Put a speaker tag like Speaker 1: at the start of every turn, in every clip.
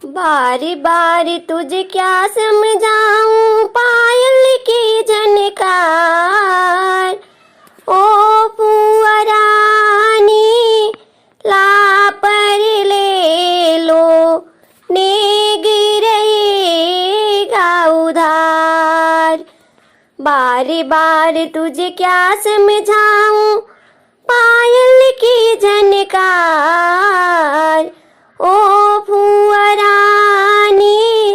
Speaker 1: बारी बारी तुझे क्या समझाऊं पायल की झनकार। ओ फुआ रानी ला पर ले लो ने गिरेगा उधार। बारी बारी तुझे क्या समझाऊं पायल की झनकार। ओ फुआ रानी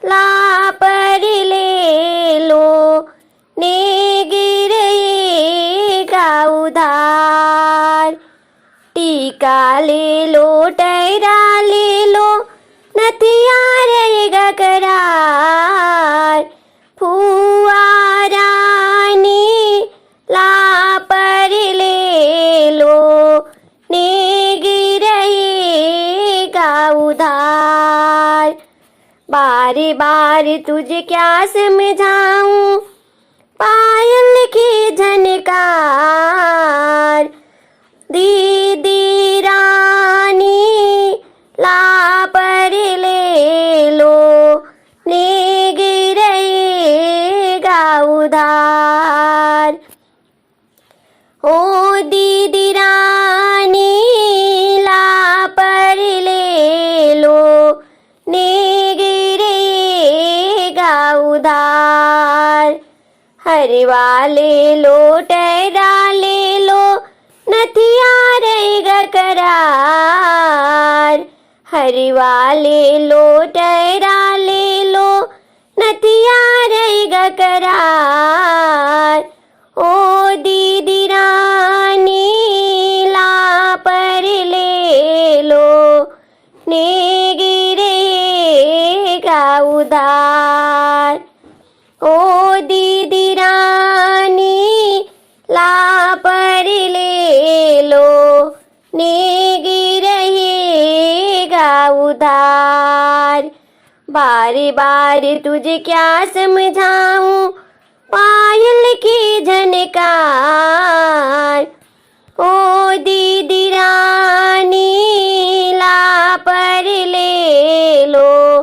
Speaker 1: ला पर ले लो ने गिरेगा उधार। टीका ले लो टहरा ले लो नथिया रहेगा करार। फुआ रानी ला पर ले लो ने गिरेगा उधार। बारी बारी तुझे क्या समझाऊं पायल की झनकार। दीदी रानी ला पर ले लो ने गिरेगा उधार। ओ दीदी रानी ला पर ले लो ने गिरेगा उधार। हरवा ले लो टहरा ले लो नथिया रहेगा करार। हरवा ले लो टहरा ले लो नथिया रहेगा करार। ओ दीदी रानी ला पर ले लो ने गिरेगा उधार। ओ दीदी रानी ला पर ले लो ने गिरेगा उधार। बारी बारी तुझे क्या समझाऊं पायल की झनकार। ओ दीदी रानी ला पर ले लो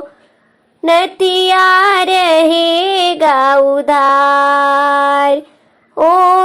Speaker 1: नथिया रहेगा उधार। ओ